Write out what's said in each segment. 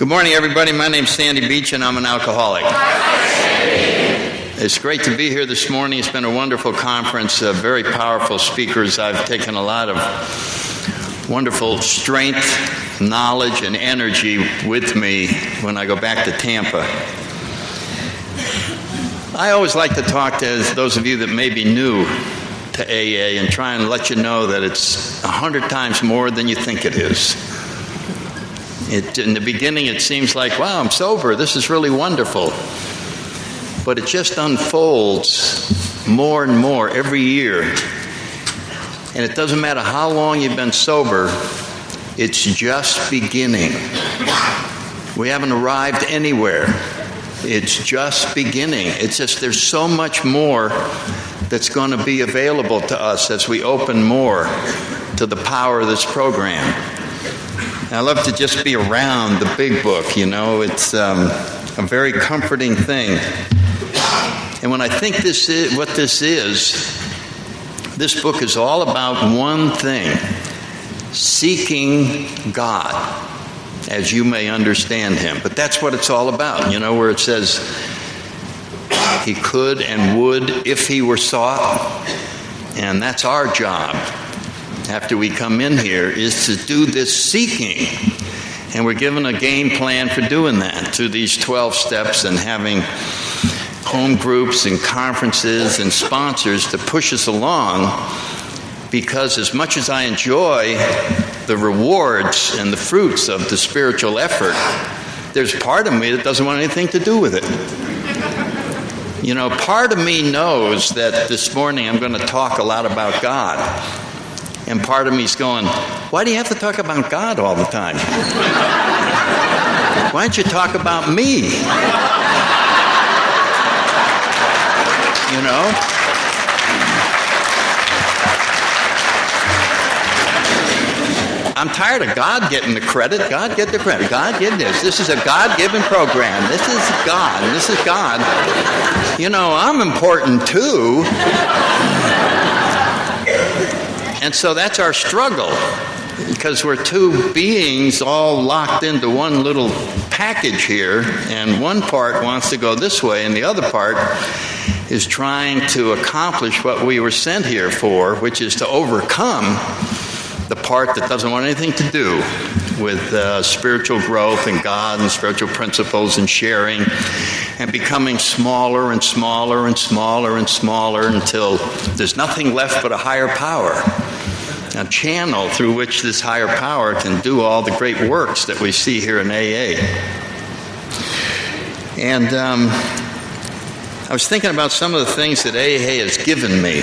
Good morning, everybody. My name's Sandy Beach, and I'm an alcoholic. It's great to be here this morning. It's been a wonderful conference, very powerful speakers. I've taken a lot of wonderful strength, knowledge, and energy with me when I go back to Tampa. I always like to talk to those of you that may be new to AA and try and let you know that it's 100 times more than you think it is. In the beginning, it seems like, wow, I'm sober. This is really wonderful. But it just unfolds more and more every year. And it doesn't matter how long you've been sober, it's just beginning. We haven't arrived anywhere. It's just beginning. It's just there's so much more that's going to be available to us as we open more to the power of this program. I love to just be around the big book, you know. It's a very comforting thing. And when I think this is what this book is all about one thing: seeking God, as you may understand Him. But that's what it's all about, you know, where it says He could and would if He were sought. And that's our job. After we come in here, is to do this seeking. And we're given a game plan for doing that through these 12 steps and having home groups and conferences and sponsors to push us along, because as much as I enjoy the rewards and the fruits of the spiritual effort, there's part of me that doesn't want anything to do with it. You know, part of me knows that this morning I'm going to talk a lot about God. And part of me's going, why do you have to talk about God all the time? Why don't you talk about me? You know? I'm tired of God getting the credit. God get the credit. God get this. This is a God-given program. This is God. This is God. You know, I'm important too. And so that's our struggle, because we're two beings all locked into one little package here, and one part wants to go this way, and the other part is trying to accomplish what we were sent here for, which is to overcome the part that doesn't want anything to do with spiritual growth and God and spiritual principles and sharing, and becoming smaller and smaller and smaller and smaller until there's nothing left but a higher power, a channel through which this higher power can do all the great works that we see here in AA. And I was thinking about some of the things that AA has given me.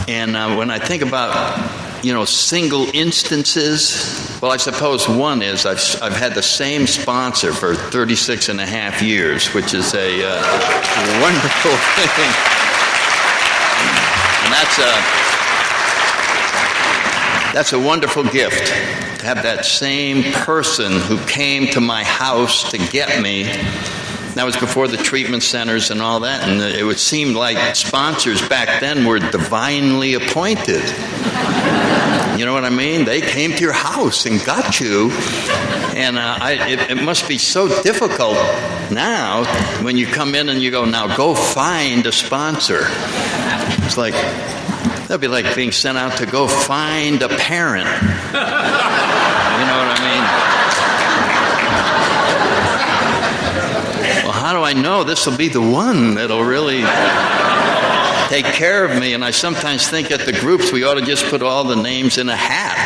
And when I think about, you know, single instances, well, I suppose one is I've had the same sponsor for 36 and a half years, which is a wonderful thing. And that's a wonderful gift, to have that same person who came to my house to get me. That was before the treatment centers and all that, and it would seem like sponsors back then were divinely appointed. You know what I mean? They came to your house and got you. And it must be so difficult now when you come in and you go, now go find a sponsor. It's like, that'd be like being sent out to go find a parent. You know what I mean? Well, how do I know this will be the one that'll really take care of me? And I sometimes think at the groups we ought to just put all the names in a hat.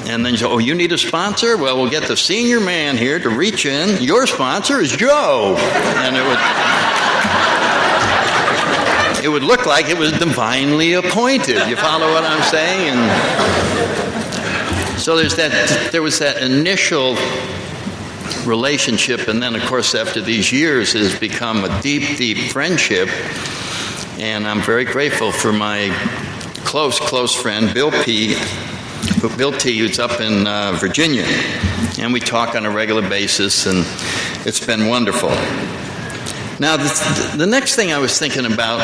And then you say, oh, you need a sponsor? Well, we'll get the senior man here to reach in. Your sponsor is Joe. And it would look like it was divinely appointed. You follow what I'm saying? And so there was that initial relationship, and then of course after these years it has become a deep, deep friendship. And I'm very grateful for my close friend Bill T, who's up in Virginia, and we talk on a regular basis, and it's been wonderful. Now, the next thing I was thinking about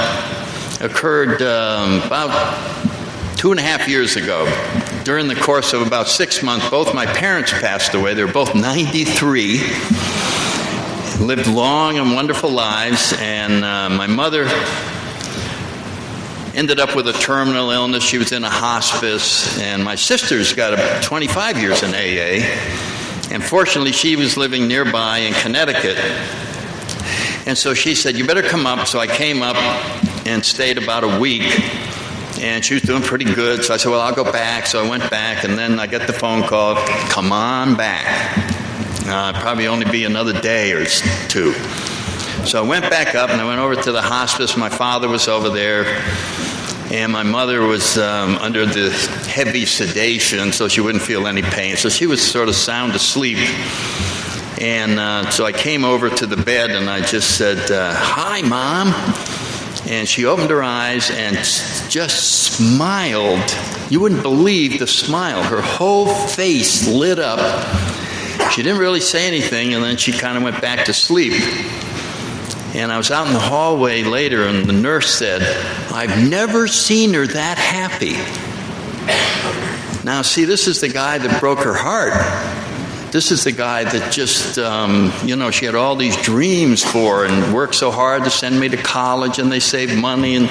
occurred about 2.5 years ago. during the course of about 6 months, both my parents passed away. They were both 93, lived long and wonderful lives, and my mother ended up with a terminal illness. She was in a hospice, and my sister's got 25 years in AA, and fortunately she was living nearby in Connecticut. And so she said, you better come up. So I came up and stayed about a week, and she was doing pretty good. So I said, well, I'll go back. So I went back, and then I got the phone call, come on back. Probably only be another day or two. So I went back up, and I went over to the hospice. My father was over there, and my mother was under the heavy sedation, so she wouldn't feel any pain. So she was sort of sound asleep. And so I came over to the bed, and I just said, hi, Mom. And she opened her eyes and just smiled. You wouldn't believe the smile. Her whole face lit up. She didn't really say anything, and then she kind of went back to sleep. And I was out in the hallway later, and the nurse said, I've never seen her that happy. Now, see, this is the guy that broke her heart. This is the guy that just, she had all these dreams for and worked so hard to send me to college, and they saved money and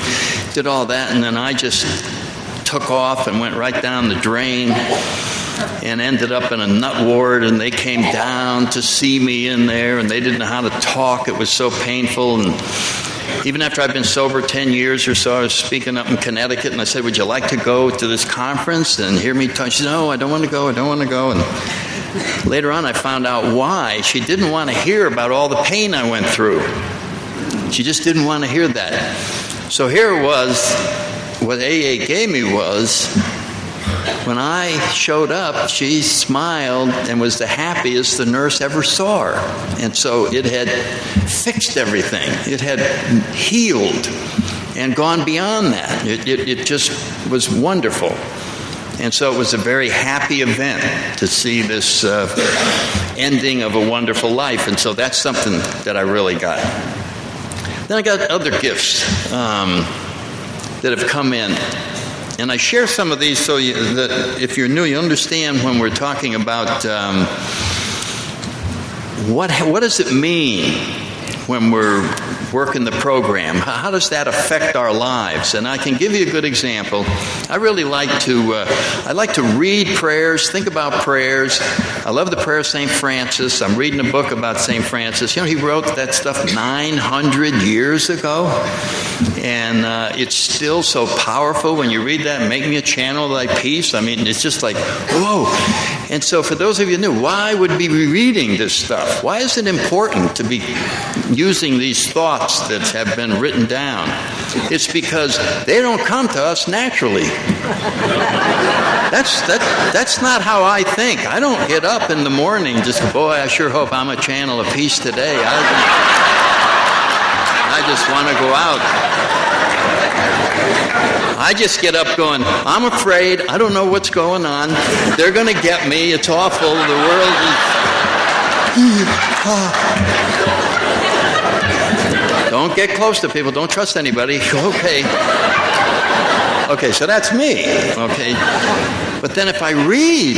did all that. And then I just took off and went right down the drain and ended up in a nut ward, and they came down to see me in there, and they didn't know how to talk. It was so painful. And even after I'd been sober 10 years or so, I was speaking up in Connecticut, and I said, would you like to go to this conference and hear me talk? She said, no, I don't want to go. And later on, I found out why. She didn't want to hear about all the pain I went through. She just didn't want to hear that. So here it was, what AA gave me was, when I showed up, she smiled and was the happiest the nurse ever saw her. And so it had fixed everything. It had healed and gone beyond that. It just was wonderful. And so it was a very happy event to see this ending of a wonderful life. And so that's something that I really got. Then I got other gifts that have come in. And I share some of these so that if you're new, you understand when we're talking about what does it mean when we're working the program. How does that affect our lives? And I can give you a good example. I really like to read prayers, think about prayers. I love the prayer of St. Francis. I'm reading a book about St. Francis. He wrote that stuff 900 years ago. And it's still so powerful when you read that. Make me a channel of thy peace. I mean, it's just like, whoa. And so for those of you new, why would we be reading this stuff? Why is it important to be using these thoughts that have been written down? It's because they don't come to us naturally. That's not how I think. I don't get up in the morning just, boy, I sure hope I'm a channel of peace today. I just want to go out. I just get up going, I'm afraid. I don't know what's going on. They're going to get me. It's awful. The world is... Don't get close to people. Don't trust anybody. Okay. Okay, so that's me. Okay. But then if I read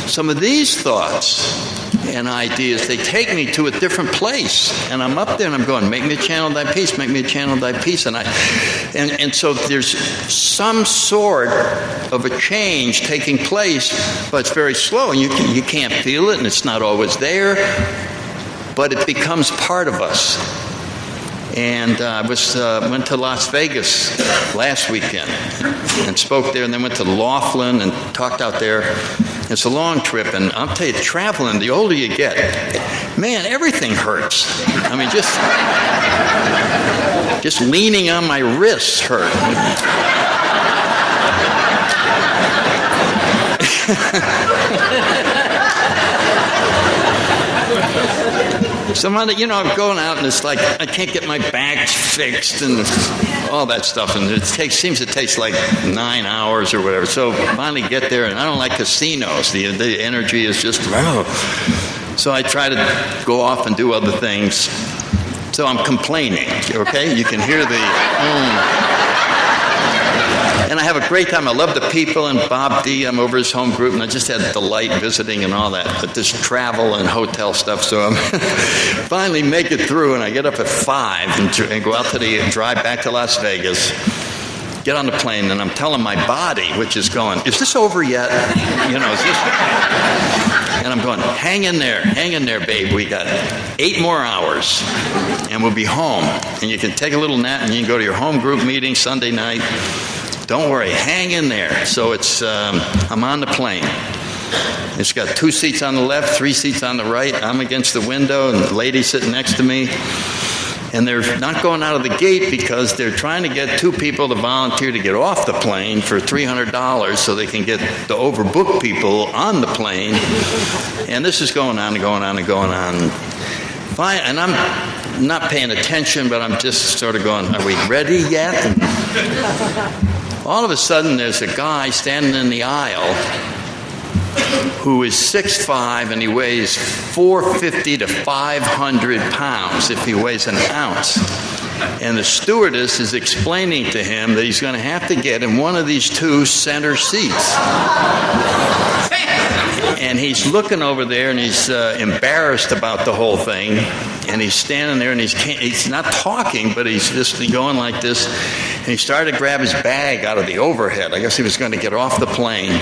some of these thoughts and ideas, they take me to a different place. And I'm up there and I'm going, make me a channel of thy peace, make me a channel of thy peace. And so there's some sort of a change taking place, but it's very slow and you can't feel it and it's not always there, but it becomes part of us. And I went to Las Vegas last weekend and spoke there, and then went to Laughlin and talked out there. It's a long trip, and I'll tell you, traveling, the older you get, man, everything hurts. I mean, just leaning on my wrists hurt. Somebody, I'm going out and it's like I can't get my back fixed and all that stuff, and it seems to take like 9 hours or whatever. So finally get there, and I don't like casinos. The energy is just So I try to go off and do other things. So I'm complaining. Okay, you can hear the. And I have a great time. I love the people, and Bob D., I'm over his home group, and I just had delight visiting and all that. But this travel and hotel stuff, so I'm finally make it through, and I get up at 5 and go out to drive back to Las Vegas, get on the plane, and I'm telling my body, which is going, is this over yet? Is this... And I'm going, hang in there, babe. We got 8 more hours, and we'll be home. And you can take a little nap, and you can go to your home group meeting Sunday night. Don't worry, hang in there. So I'm on the plane. It's got 2 seats on the left, 3 seats on the right. I'm against the window, and the lady sitting next to me. And they're not going out of the gate because they're trying to get 2 people to volunteer to get off the plane for $300 so they can get the overbooked people on the plane. And this is going on and going on and going on. Fine, and I'm not paying attention, but I'm just sort of going, are we ready yet? And all of a sudden, there's a guy standing in the aisle who is 6'5", and he weighs 450 to 500 pounds if he weighs an ounce. And the stewardess is explaining to him that he's going to have to get in one of these 2 center seats. And he's looking over there, and he's embarrassed about the whole thing. And he's standing there, and he's not talking, but he's just going like this. And he started to grab his bag out of the overhead. I guess he was going to get off the plane.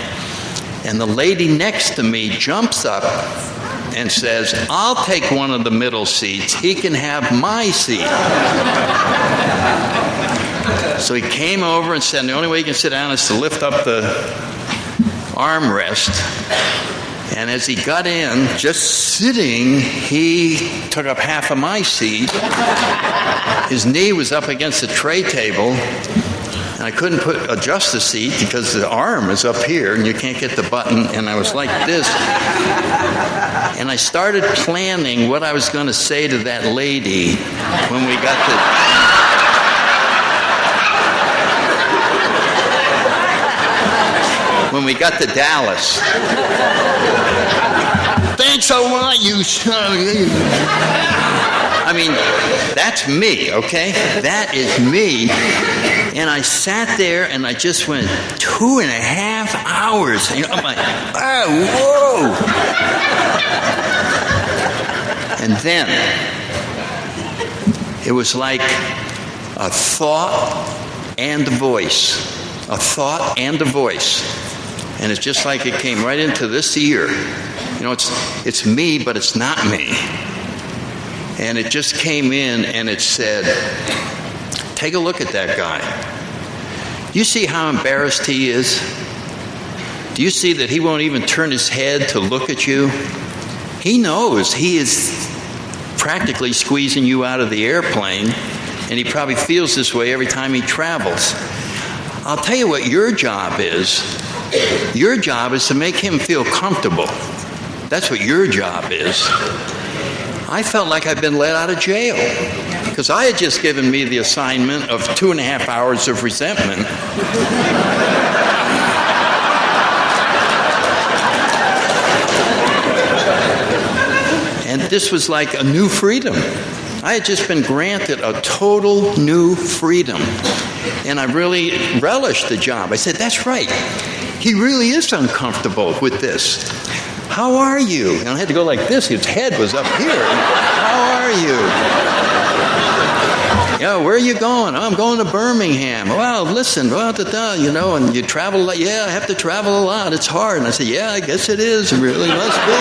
And the lady next to me jumps up and says, I'll take one of the middle seats. He can have my seat. So he came over and said, the only way you can sit down is to lift up the armrest. And as he got in, just sitting, he took up half of my seat. His knee was up against the tray table. And I couldn't adjust the seat because the arm is up here and you can't get the button. And I was like this. And I started planning what I was going to say to that lady when we got to Dallas. Thanks a lot, you son. I mean, that's me, okay? That is me. And I sat there and I just went 2.5 hours. And I'm like, oh, whoa. And then it was like a thought and a voice. A thought and a voice. And it's just like it came right into this ear. It's me, but it's not me. And it just came in and it said, take a look at that guy. Do you see how embarrassed he is? Do you see that he won't even turn his head to look at you? He knows he is practically squeezing you out of the airplane, and he probably feels this way every time he travels. I'll tell you what your job is. Your job is to make him feel comfortable. That's what your job is. I felt like I'd been let out of jail because I had just given me the assignment of 2.5 hours of resentment. And this was like a new freedom. I had just been granted a total new freedom. And I really relished the job. I said, that's right. He really is uncomfortable with this. How are you? And I had to go like this. His head was up here. How are you? Yeah, where are you going? Oh, I'm going to Birmingham. Well, listen, and you travel a lot. Yeah, I have to travel a lot. It's hard. And I said, yeah, I guess it is. It really must be.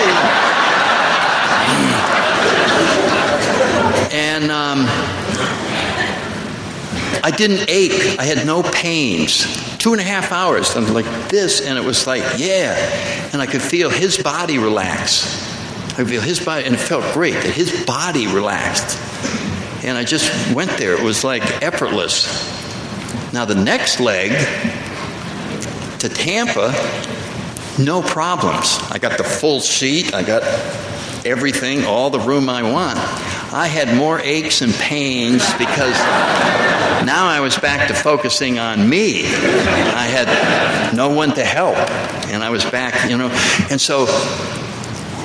And I didn't ache. I had no pains. 2.5 hours. I was like this, and it was like, yeah. And I could feel his body relax. I could feel his body, and it felt great that his body relaxed. And I just went there. It was like effortless. Now the next leg to Tampa, no problems. I got the full seat. I got everything, all the room I want. I had more aches and pains because now I was back to focusing on me. I had no one to help, and I was back, And so,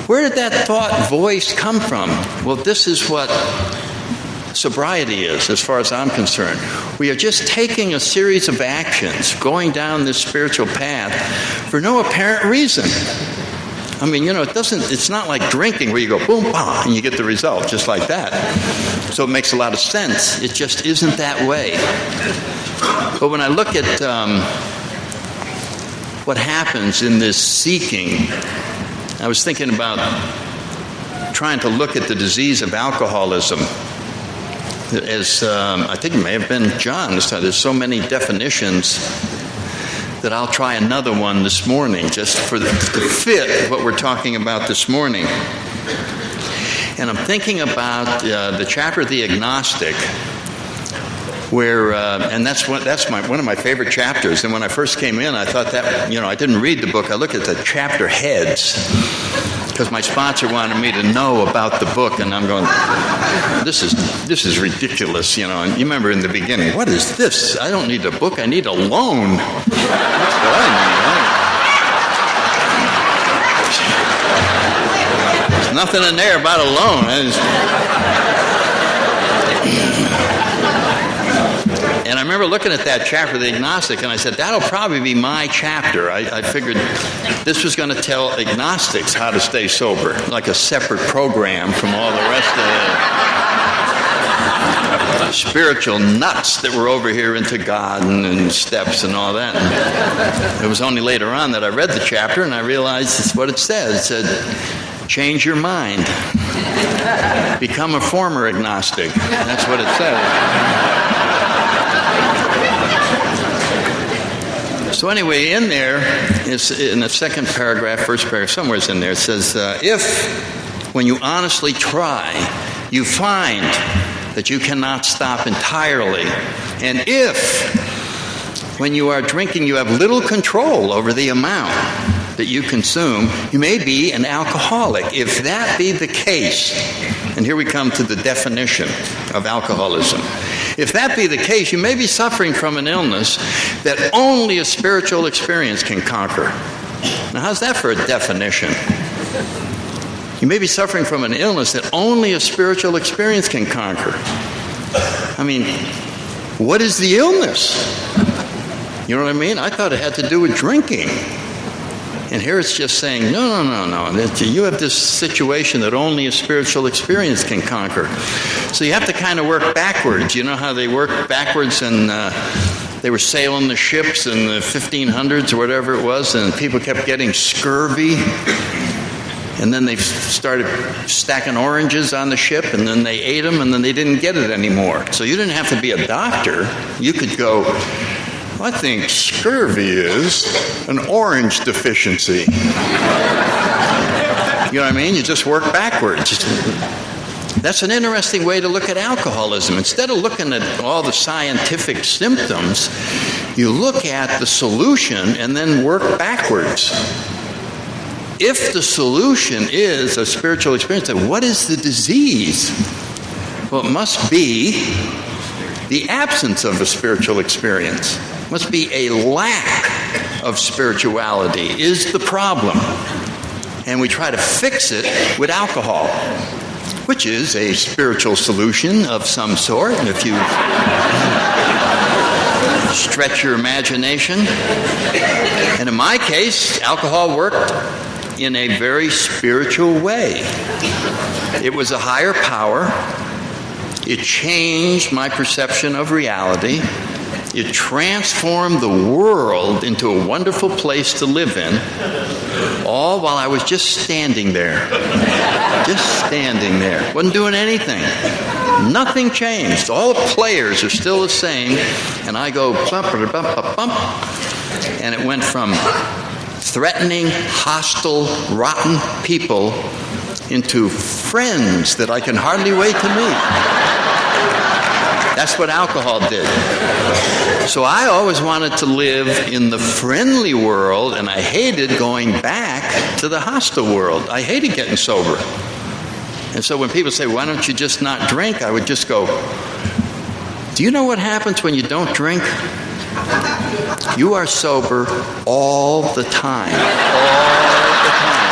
where did that thought voice come from? Well, this is what sobriety is, as far as I'm concerned. We are just taking a series of actions, going down this spiritual path for no apparent reason. I mean, it's not like drinking where you go boom, bah, and you get the result just like that. So it makes a lot of sense. It just isn't that way. But when I look at what happens in this seeking, I was thinking about trying to look at the disease of alcoholism. As I think it may have been John this time. There's so many definitions that I'll try another one this morning just to fit what we're talking about this morning. And I'm thinking about the chapter of the agnostic, where and that's one of my favorite chapters. And when I first came in, I thought that I didn't read the book. I looked at the chapter heads because my sponsor wanted me to know about the book, and I'm going, this is ridiculous, And you remember in the beginning, what is this? I don't need a book. I need a loan. That's what I need. There's nothing in there about a loan. And I remember looking at that chapter of the agnostic, and I said, that'll probably be my chapter. I figured this was going to tell agnostics how to stay sober, like a separate program from all the rest of the spiritual nuts that were over here into God and steps and all that. And it was only later on that I read the chapter, and I realized it's what it said. It said, change your mind. Become a former agnostic. That's what it said. So anyway, in there, in the second paragraph, first paragraph, somewhere's in there, it says, if, when you honestly try, you find that you cannot stop entirely, and if, when you are drinking, you have little control over the amount that you consume, you may be an alcoholic. If that be the case, and here we come to the definition of alcoholism. If that be the case, you may be suffering from an illness that only a spiritual experience can conquer. Now, how's that for a definition? You may be suffering from an illness that only a spiritual experience can conquer. I mean, what is the illness? You know what I mean? I thought it had to do with drinking. And here it's just saying, no. You have this situation that only a spiritual experience can conquer. So you have to kind of work backwards. You know how they worked backwards, and they were sailing the ships in the 1500s or whatever it was, and people kept getting scurvy. And then they started stacking oranges on the ship, and then they ate them, and then they didn't get it anymore. So you didn't have to be a doctor. You could go, I think scurvy is an orange deficiency. You know what I mean? You just work backwards. That's an interesting way to look at alcoholism. Instead of looking at all the scientific symptoms, you look at the solution and then work backwards. If the solution is a spiritual experience, then what is the disease? Well, it must be the absence of a spiritual experience. It must be a lack of spirituality is the problem. And we try to fix it with alcohol, which is a spiritual solution of some sort, if you stretch your imagination. And in my case, alcohol worked in a very spiritual way. It was a higher power. It changed my perception of reality. It transformed the world into a wonderful place to live in, all while I was just standing there. Just standing there. Wasn't doing anything. Nothing changed. All the players are still the same, and I go bump, bump, bump, bump, and it went from threatening, hostile, rotten people into friends that I can hardly wait to meet. That's what alcohol did. So I always wanted to live in the friendly world, and I hated going back to the hostile world. I hated getting sober. And so when people say, why don't you just not drink? I would just go, do you know what happens when you don't drink? You are sober all the time. All the time.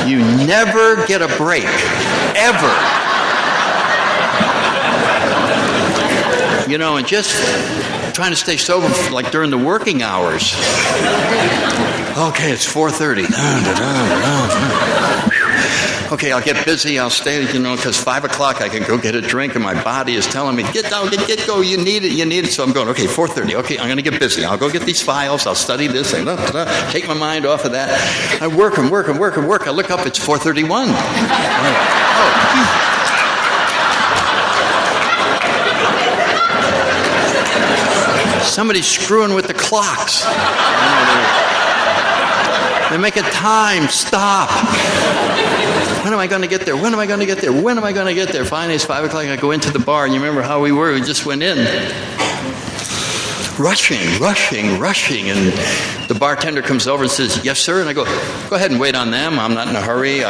You never get a break, ever. You know, and just trying to stay sober like during the working hours. Okay, it's 4:30. Okay, I'll get busy, I'll stay, because 5 o'clock I can go get a drink and my body is telling me, get down, get go, you need it. So I'm going, okay, 4:30, okay, I'm going to get busy. I'll go get these files, I'll study this, take my mind off of that. I work and work and work and work. I look up, it's 4:31. Somebody's screwing with the clocks. They're making time stop. When am I going to get there? When am I going to get there? When am I going to get there? Finally, it's 5 o'clock. I go into the bar, and you remember how we were? We just went in. Rushing. And the bartender comes over and says, yes, sir. And I go ahead and wait on them. I'm not in a hurry.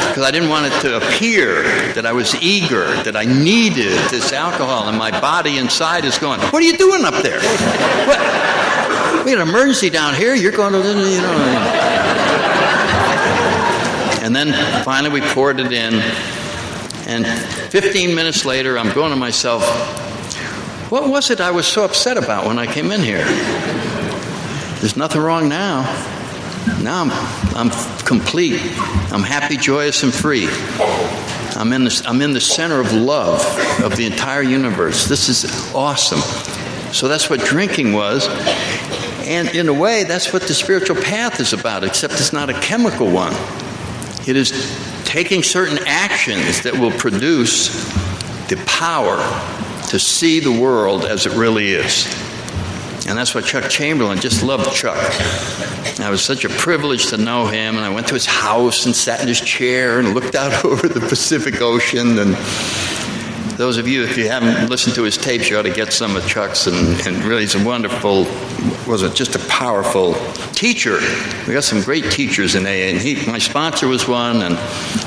Because I didn't want it to appear that I was eager, that I needed this alcohol, and my body inside is going, what are you doing up there? What? We had an emergency down here. You're going to, And then finally we poured it in, and 15 minutes later I'm going to myself, what was it I was so upset about when I came in here? There's nothing wrong now. Now I'm complete. I'm happy, joyous, and free. I'm in the center of love of the entire universe. This is awesome. So that's what drinking was. And in a way, that's what the spiritual path is about, except it's not a chemical one. It is taking certain actions that will produce the power to see the world as it really is. And that's what Chuck Chamberlain, just loved Chuck. I was such a privilege to know him, and I went to his house and sat in his chair and looked out over the Pacific Ocean. And those of you, if you haven't listened to his tapes, you ought to get some of Chuck's, and really he's a wonderful, just a powerful teacher. We got some great teachers in AA, and my sponsor was one, and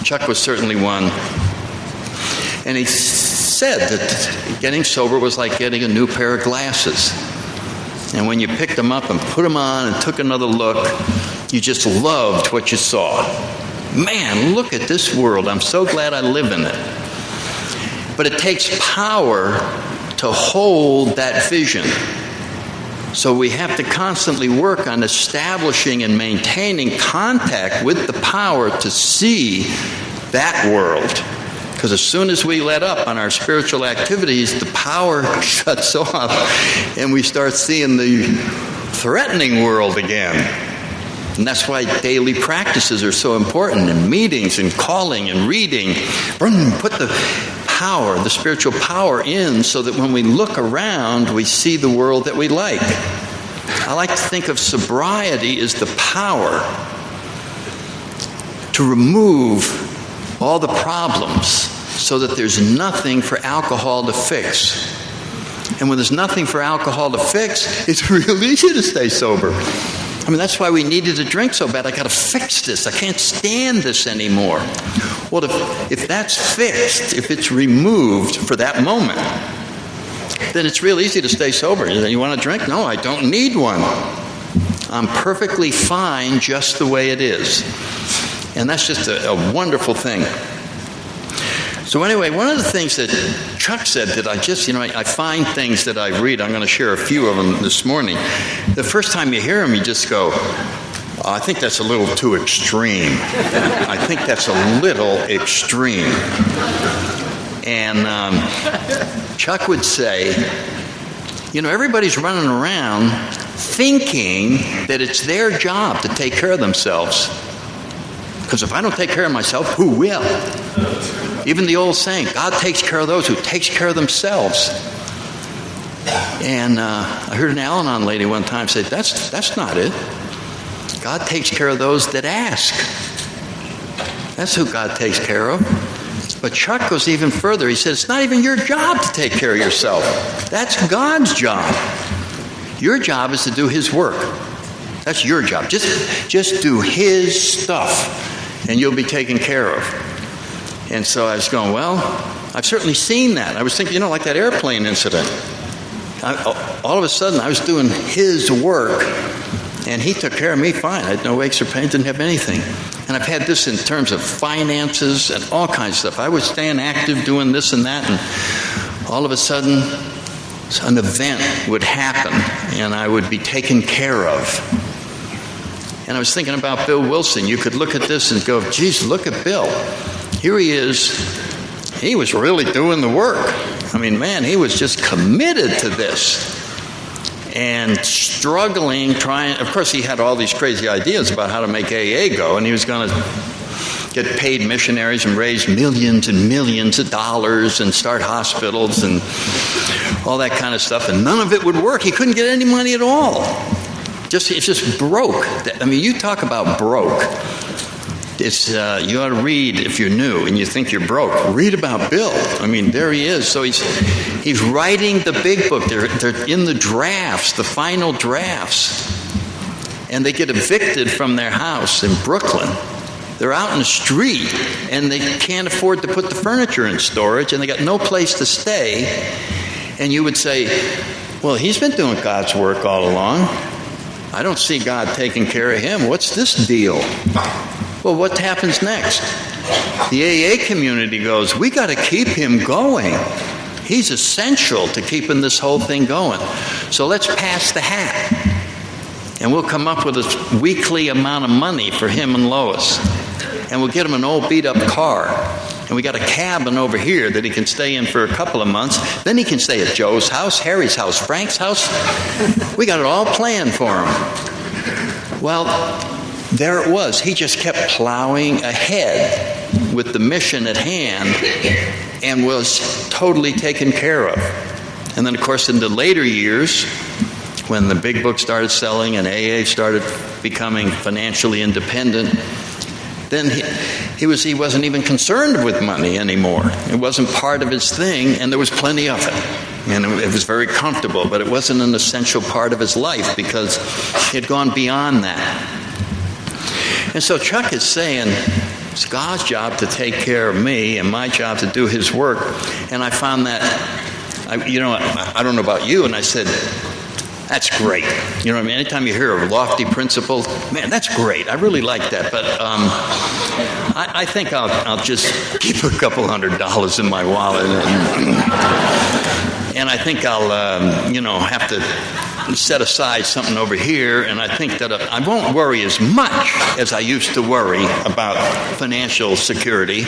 Chuck was certainly one. And he said that getting sober was like getting a new pair of glasses. And when you picked them up and put them on and took another look, you just loved what you saw. Man, look at this world. I'm so glad I live in it. But it takes power to hold that vision. So we have to constantly work on establishing and maintaining contact with the power to see that world. Because as soon as we let up on our spiritual activities, the power shuts off and we start seeing the threatening world again. And that's why daily practices are so important, and meetings and calling and reading. Put the power, the spiritual power in, so that when we look around, we see the world that we like. I like to think of sobriety as the power to remove all the problems so that there's nothing for alcohol to fix. And when there's nothing for alcohol to fix, it's real easy to stay sober. I mean, that's why we needed to drink so bad. I got to fix this. I can't stand this anymore. Well, if that's fixed, if it's removed for that moment, then it's real easy to stay sober. You want to drink? No, I don't need one. I'm perfectly fine just the way it is. And that's just a wonderful thing. So anyway, one of the things that Chuck said that I find things that I read. I'm going to share a few of them this morning. The first time you hear them, you just go, I think that's a little too extreme. I think that's a little extreme. And Chuck would say, everybody's running around thinking that it's their job to take care of themselves. Because if I don't take care of myself, who will? Even the old saying, God takes care of those who takes care of themselves. And I heard an Al-Anon lady one time say, that's not it. God takes care of those that ask. That's who God takes care of. But Chuck goes even further. He said, it's not even your job to take care of yourself. That's God's job. Your job is to do His work. That's your job. Just do His stuff, and you'll be taken care of. And so I was going, well, I've certainly seen that. I was thinking, like that airplane incident. All of a sudden, I was doing His work, And he took care of me fine. I had no aches or pains, didn't have anything. And I've had this in terms of finances and all kinds of stuff. I was staying active, doing this and that, and all of a sudden, an event would happen, and I would be taken care of. And I was thinking about Bill Wilson. You could look at this and go, geez, look at Bill. Here he is. He was really doing the work. I mean, man, he was just committed to this. And struggling, trying. Of course, he had all these crazy ideas about how to make AA go, and he was going to get paid missionaries and raise millions and millions of dollars and start hospitals and all that kind of stuff. And none of it would work. He couldn't get any money at all. It's just broke. I mean, you talk about broke. It's you ought to read, if you're new and you think you're broke, read about Bill. I mean, there he is. So he's writing the big book. They're in the drafts, the final drafts. And they get evicted from their house in Brooklyn. They're out in the street, and they can't afford to put the furniture in storage, and they got no place to stay. And you would say, well, he's been doing God's work all along. I don't see God taking care of him. What's this deal? Well, what happens next? The AA community goes, we got to keep him going. He's essential to keeping this whole thing going. So let's pass the hat. And we'll come up with a weekly amount of money for him and Lois. And we'll get him an old beat-up car. And we got a cabin over here that he can stay in for a couple of months. Then he can stay at Joe's house, Harry's house, Frank's house. We got it all planned for him. Well, there it was. He just kept plowing ahead with the mission at hand and was totally taken care of. And then, of course, in the later years, when the big book started selling and AA started becoming financially independent, then he wasn't even concerned with money anymore. It wasn't part of his thing, and there was plenty of it. And it was very comfortable, but it wasn't an essential part of his life because he had gone beyond that. And so Chuck is saying, it's God's job to take care of me and my job to do his work. And I found that, I don't know about you, and I said, that's great. You know what I mean? Anytime you hear of lofty principles, man, that's great. I really like that. But I think I'll just keep a couple $100 in my wallet. And I think I'll, have to set aside something over here, and I think that I won't worry as much as I used to worry about financial security.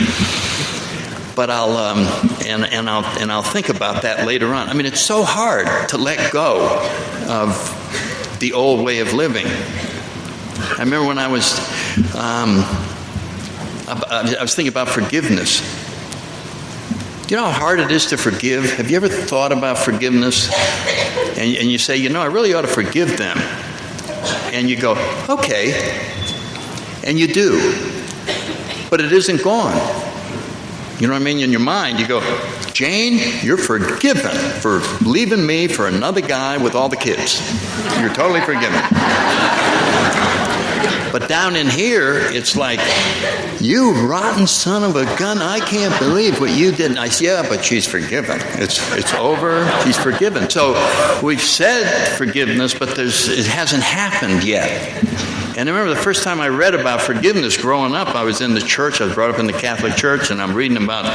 But I'll think about that later on. I mean, it's so hard to let go of the old way of living. I remember when I was thinking about forgiveness. Do you know how hard it is to forgive? Have you ever thought about forgiveness? And you say, I really ought to forgive them. And you go, okay. And you do. But it isn't gone. You know what I mean? In your mind, you go, Jane, you're forgiven for leaving me for another guy with all the kids. You're totally forgiven. But down in here, it's like, you rotten son of a gun, I can't believe what you did. And I say, yeah, but she's forgiven. It's over. She's forgiven. So we've said forgiveness, but it hasn't happened yet. And I remember the first time I read about forgiveness growing up, I was in the church. I was brought up in the Catholic Church, and I'm reading about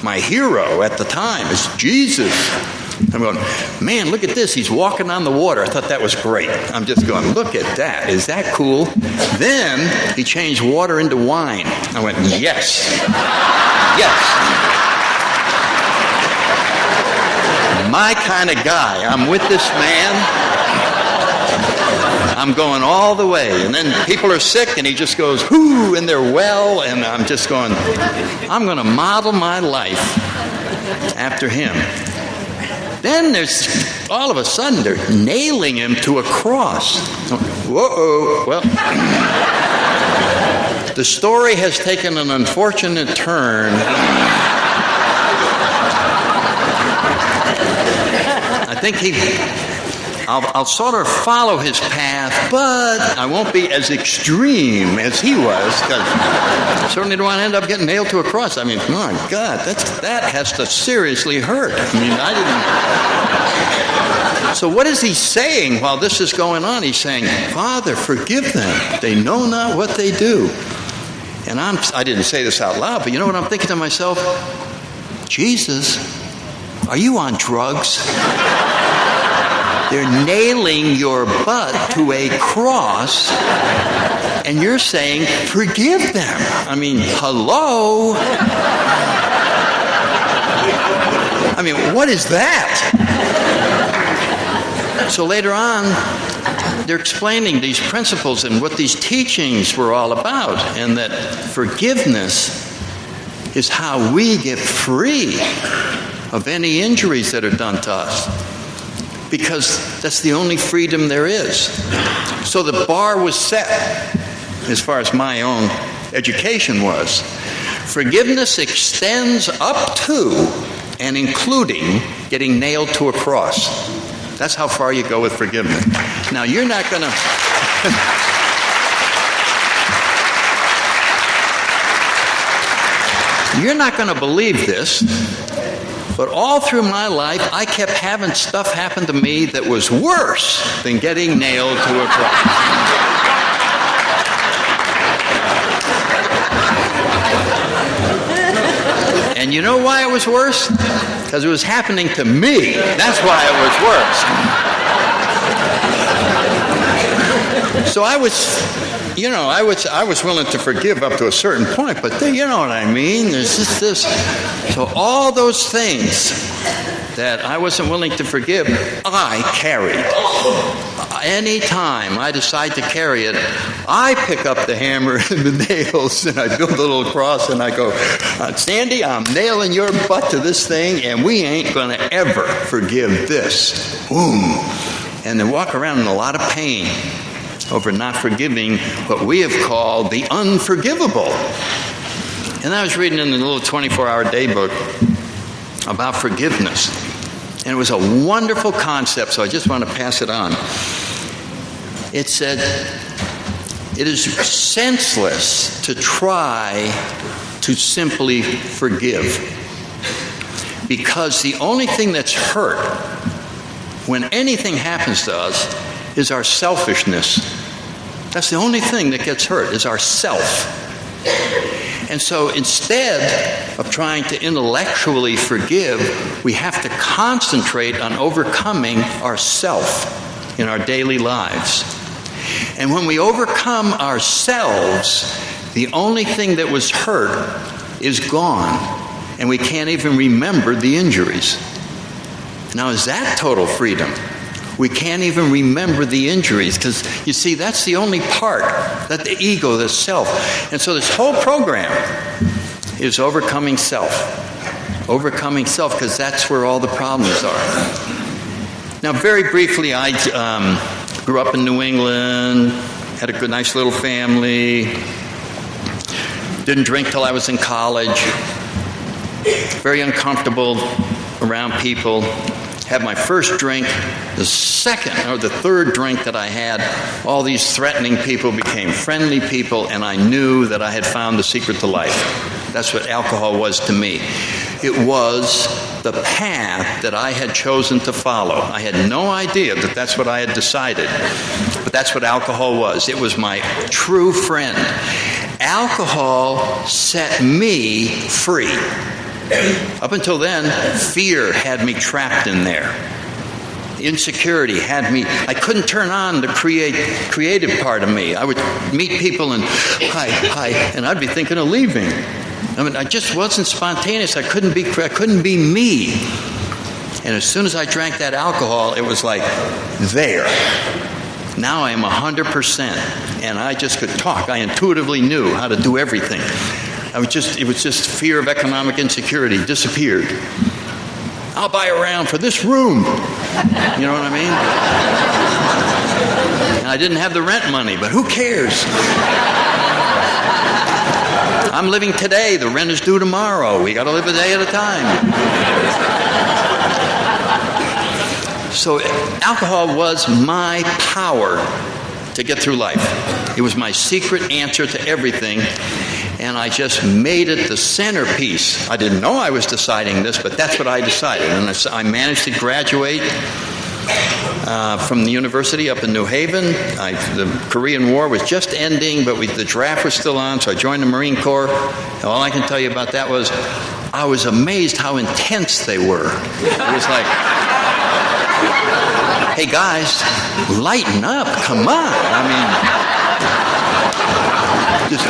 my hero at the time. It's Jesus. I'm going, man, look at this. He's walking on the water. I thought that was great. I'm just going, look at that. Is that cool? Then he changed water into wine. I went, yes. Yes. My kind of guy. I'm with this man. I'm going all the way. And then people are sick, and he just goes, whoo, and they're well. And I'm just going, I'm going to model my life after him. Then there's, all of a sudden, they're nailing him to a cross. Whoa, well, the story has taken an unfortunate turn. I think I'll sort of follow his path, but I won't be as extreme as he was, because I certainly don't want to end up getting nailed to a cross. I mean, my God, that has to seriously hurt. I mean, So what is he saying while this is going on? He's saying, Father, forgive them. They know not what they do. And I didn't say this out loud, but you know what I'm thinking to myself? Jesus, are you on drugs? They're nailing your butt to a cross, and you're saying, forgive them. I mean, hello? I mean, what is that? So later on, they're explaining these principles and what these teachings were all about, and that forgiveness is how we get free of any injuries that are done to us, because that's the only freedom there is. So the bar was set as far as my own education was. Forgiveness extends up to and including getting nailed to a cross. That's how far you go with forgiveness. Now, you're not going to... You're not going to believe this, but all through my life, I kept having stuff happen to me that was worse than getting nailed to a cross. And you know why it was worse? Because it was happening to me. That's why it was worse. So I was willing to forgive up to a certain point, but you know what I mean? There's just this. So all those things that I wasn't willing to forgive, I carried. Anytime I decide to carry it, I pick up the hammer and the nails, and I build a little cross, and I go, Sandy, I'm nailing your butt to this thing, and we ain't going to ever forgive this. Boom. And then walk around in a lot of pain over not forgiving what we have called the unforgivable. And I was reading in the little 24-hour day book about forgiveness. And it was a wonderful concept, so I just want to pass it on. It said, it is senseless to try to simply forgive, because the only thing that's hurt when anything happens to us is our selfishness. That's the only thing that gets hurt, is our self. And so instead of trying to intellectually forgive, we have to concentrate on overcoming ourself in our daily lives. And when we overcome ourselves, the only thing that was hurt is gone, and we can't even remember the injuries. Now, is that total freedom? We can't even remember the injuries, because, you see, that's the only part, that the ego, the self. And so this whole program is overcoming self. Overcoming self, because that's where all the problems are. Now, very briefly, I grew up in New England, had a good, nice little family, didn't drink till I was in college, very uncomfortable around people. Had my first drink, the second or the third drink that I had, all these threatening people became friendly people, and I knew that I had found the secret to life. That's what alcohol was to me. It was the path that I had chosen to follow. I had no idea that that's what I had decided, but that's what alcohol was. It was my true friend. Alcohol set me free. Up until then, fear had me trapped in there. Insecurity had me. I couldn't turn on the creative part of me. I would meet people and hi, and I'd be thinking of leaving. I mean, I just wasn't spontaneous. I couldn't be me. And as soon as I drank that alcohol, it was like there. Now I am 100%, and I just could talk. I intuitively knew how to do everything. It was just fear of economic insecurity disappeared. I'll buy a round for this room. You know what I mean? And I didn't have the rent money, but who cares? I'm living today. The rent is due tomorrow. We got to live a day at a time. So alcohol was my power to get through life. It was my secret answer to everything, and I just made it the centerpiece. I didn't know I was deciding this, but that's what I decided. And I managed to graduate from the university up in New Haven. The Korean War was just ending, but the draft was still on, so I joined the Marine Corps. And all I can tell you about that was I was amazed how intense they were. It was like, hey guys, lighten up, come on. I mean, just,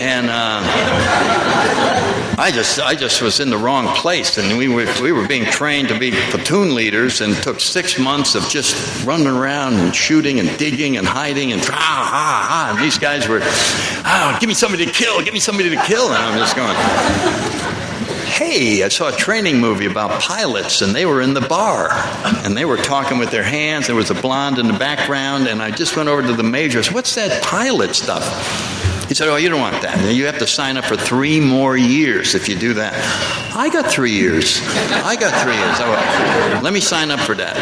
and I just was in the wrong place, and we were being trained to be platoon leaders, and it took 6 months of just running around and shooting and digging and hiding and and these guys were, give me somebody to kill, and I'm just going, hey, I saw a training movie about pilots, and they were in the bar, and they were talking with their hands. There was a blonde in the background, and I just went over to the major. I said, what's that pilot stuff? He said, oh, you don't want that. You have to sign up for 3 more years if you do that. I got 3 years. I went, let me sign up for that.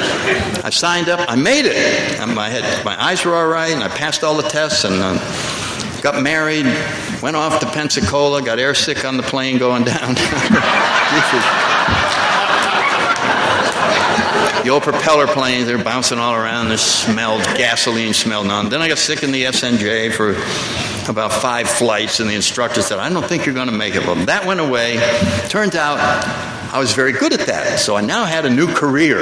I signed up. I made it. My eyes were all right, and I passed all the tests, and got married, went off to Pensacola, got airsick on the plane going down. The old propeller planes, they're bouncing all around. They smelled, gasoline smelled none. Then I got sick in the SNJ for about 5 flights, and the instructor said, I don't think you're going to make it. Well, that went away. Turns out I was very good at that. So I now had a new career.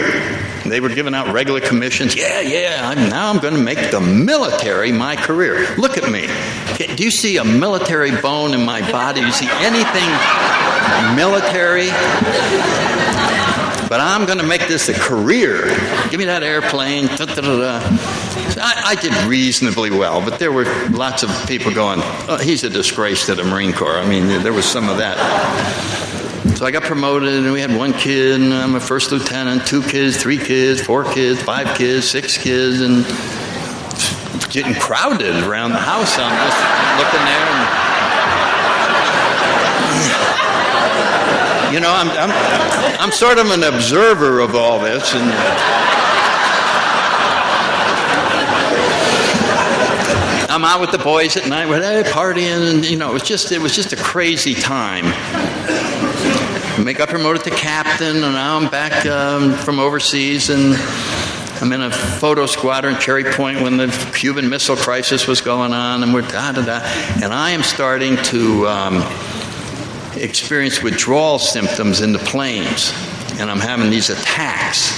They were giving out regular commissions. Now I'm going to make the military my career. Look at me. Do you see a military bone in my body? Do you see anything military? But I'm going to make this a career. Give me that airplane. I did reasonably well, but there were lots of people going, oh, he's a disgrace to the Marine Corps. I mean, there was some of that. So I got promoted, and we had 1 kid, and I'm a first lieutenant, 2 kids, 3 kids, 4 kids, 5 kids, 6 kids, and getting crowded around the house. I'm just looking there, and I'm sort of an observer of all this, and I'm out with the boys at night, we're partying, and it was just a crazy time. I got promoted to captain, and now I'm back from overseas, and I'm in a photo squadron at Cherry Point when the Cuban Missile Crisis was going on, and we're and I am starting to experience withdrawal symptoms in the planes, and I'm having these attacks,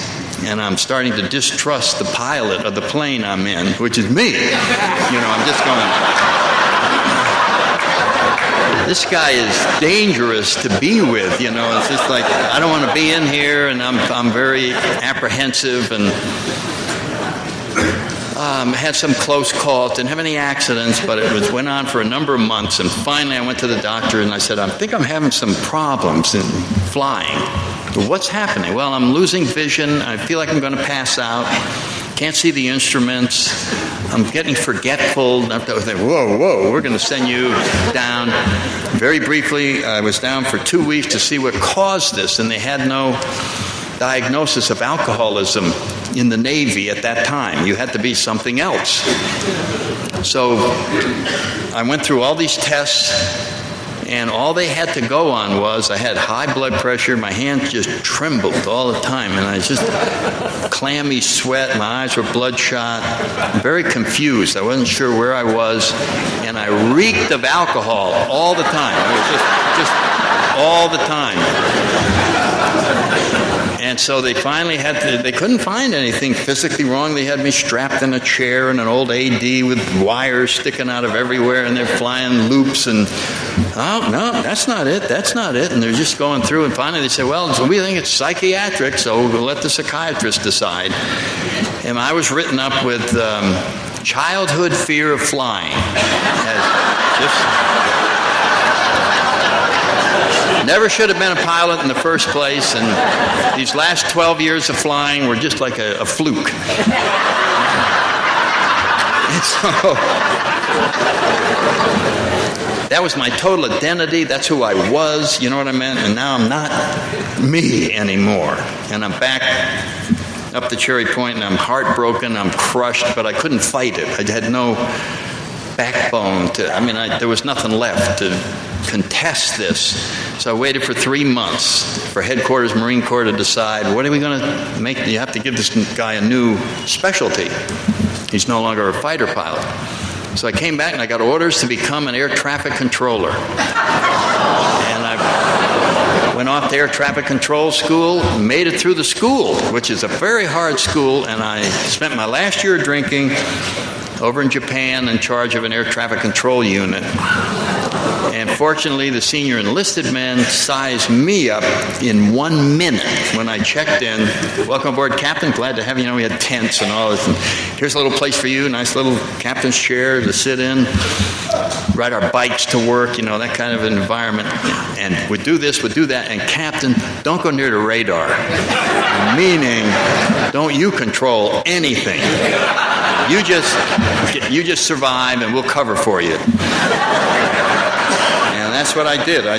and I'm starting to distrust the pilot of the plane I'm in, which is me. I'm just going, this guy is dangerous to be with. It's just like, I don't want to be in here, and I'm very apprehensive, and had some close calls. Didn't have any accidents, but it went on for a number of months, and finally I went to the doctor, and I said, I think I'm having some problems in flying. What's happening? Well, I'm losing vision. I feel like I'm going to pass out. Can't see the instruments. I'm getting forgetful. Whoa, we're going to send you down. Very briefly, I was down for 2 weeks to see what caused this, and they had no diagnosis of alcoholism in the Navy at that time. You had to be something else. So I went through all these tests, and all they had to go on was I had high blood pressure, my hands just trembled all the time, and I was just clammy sweat, my eyes were bloodshot, very confused. I wasn't sure where I was, and I reeked of alcohol all the time. It was just all the time. And so they finally they couldn't find anything physically wrong. They had me strapped in a chair and an old AD with wires sticking out of everywhere, and they're flying loops, and oh, no, that's not it. And they're just going through, and finally they said, well, we think it's psychiatric, so we'll let the psychiatrist decide. And I was written up with childhood fear of flying. Never should have been a pilot in the first place, and these last 12 years of flying were just like a fluke. And so That was my total identity. That's who I was. You know what I meant? And now I'm not me anymore. And I'm back up the Cherry Point, and I'm heartbroken. I'm crushed, but I couldn't fight it. I had no backbone there was nothing left to contest this. So I waited for 3 months for Headquarters Marine Corps to decide, what are we going to make? You have to give this guy a new specialty. He's no longer a fighter pilot. So I came back and I got orders to become an air traffic controller. And I went off to air traffic control school, made it through the school, which is a very hard school, and I spent my last year drinking over in Japan in charge of an air traffic control unit. And fortunately, the senior enlisted men sized me up in 1 minute when I checked in. Welcome aboard, Captain. Glad to have you. We had tents and all this. And here's a little place for you, nice little captain's chair to sit in, ride our bikes to work, that kind of environment. And we'd do this, we'd do that. And Captain, don't go near the radar. Meaning, don't you control anything. You just survive and we'll cover for you. And that's what I did. I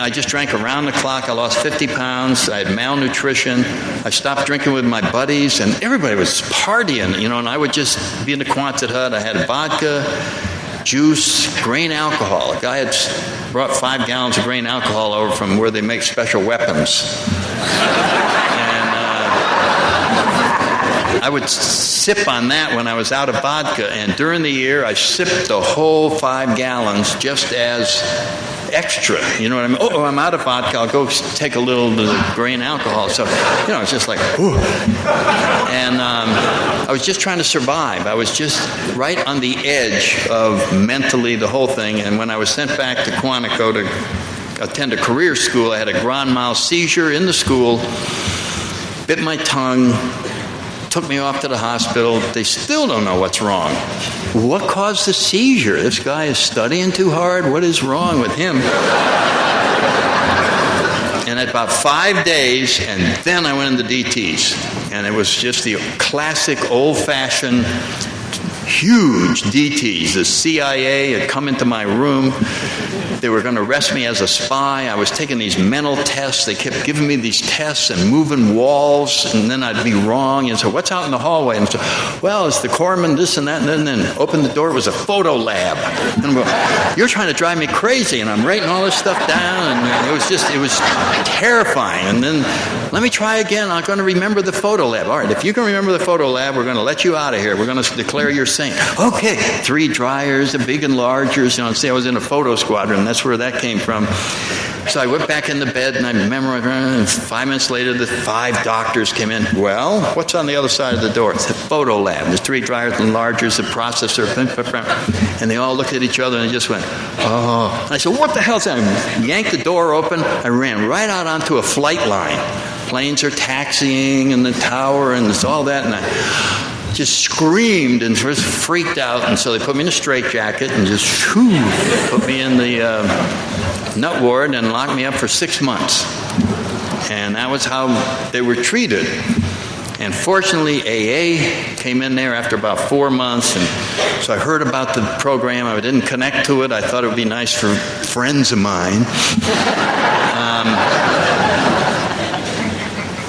just drank around the clock. I lost 50 pounds. I had malnutrition. I stopped drinking with my buddies, and everybody was partying, and I would just be in the Quonset hut. I had vodka, juice, grain alcohol. A guy had brought 5 gallons of grain alcohol over from where they make special weapons. I would sip on that when I was out of vodka, and during the year I sipped the whole 5 gallons just as extra. You know what I mean? Oh, I'm out of vodka. I'll go take a little of the grain alcohol. So, it's just like, ooh. And I was just trying to survive. I was just right on the edge of mentally the whole thing. And when I was sent back to Quantico to attend a career school, I had a grand mal seizure in the school, bit my tongue, took me off to the hospital. They still don't know what's wrong. What caused the seizure? This guy is studying too hard. What is wrong with him? And at about 5 days, and then I went into DTs. And it was just the classic old-fashioned, huge DTs. The CIA had come into my room. They were going to arrest me as a spy. I was taking these mental tests. They kept giving me these tests and moving walls, and then I'd be wrong. And so, what's out in the hallway? And so, well, it's the corpsman, this and that, and then opened the door. It was a photo lab. And I'm going, you're trying to drive me crazy. And I'm writing all this stuff down, and it was terrifying. And then, let me try again. I'm going to remember the photo lab. All right, if you can remember the photo lab, we're going to let you out of here. We're going to declare you're sane. Okay, 3 dryers, the big enlargers. See, I was in a photo squadron. That's where that came from. So I went back in the bed and I memorized. And 5 minutes later, the 5 doctors came in. Well, what's on the other side of the door? It's a photo lab. There's 3 dryers, enlargers, the processor. And they all looked at each other and they just went, oh. And I said, what the hell's that? I yanked the door open. I ran right out onto a flight line. Planes are taxiing in the tower and it's all that. And I just screamed and was freaked out. And so they put me in a straitjacket and just put me in the nut ward and locked me up for 6 months. And that was how they were treated. And fortunately, AA came in there after about 4 months. And so I heard about the program. I didn't connect to it. I thought it would be nice for friends of mine.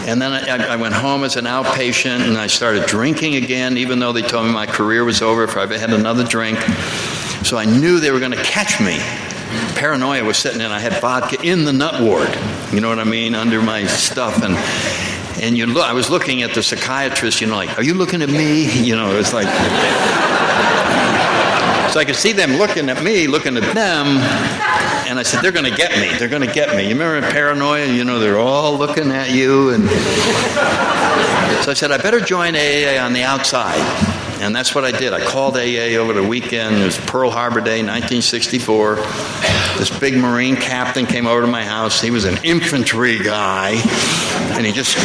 And then I went home as an outpatient, and I started drinking again, even though they told me my career was over if I had another drink. So I knew they were going to catch me. Paranoia was setting in. I had vodka in the nut ward, you know what I mean, under my stuff. And I was looking at the psychiatrist, like, are you looking at me? It was like... So I could see them looking at me, looking at them. And I said, they're going to get me. They're going to get me. You remember Paranoia? They're all looking at you. And so I said, I better join AA on the outside. And that's what I did. I called AA over the weekend. It was Pearl Harbor Day, 1964. This big Marine captain came over to my house. He was an infantry guy. And he just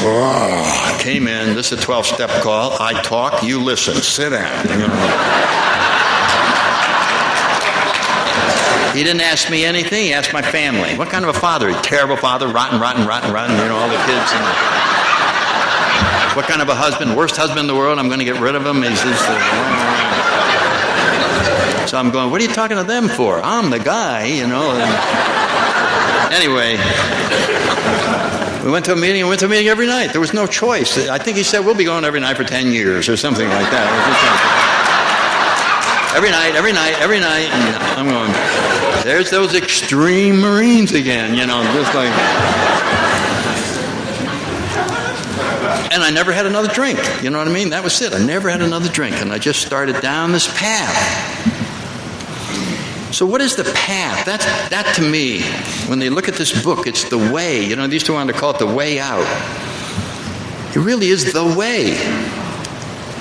came in. This is a 12-step call. I talk, you listen. Sit down. He didn't ask me anything. He asked my family. What kind of a father? A terrible father, rotten, all the kids. And what kind of a husband? Worst husband in the world. I'm going to get rid of him. So I'm going, what are you talking to them for? I'm the guy, you know. And anyway, we went to a meeting every night. There was no choice. I think he said, we'll be going every night for 10 years or something like that. Every night. And I'm going, there's those extreme Marines again, you know, just like. And I never had another drink. You know what I mean? That was it. I never had another drink. And I just started down this path. So what is the path? That to me, when they look at this book, it's the way. You know, they used to want to call it the way out. It really is the way.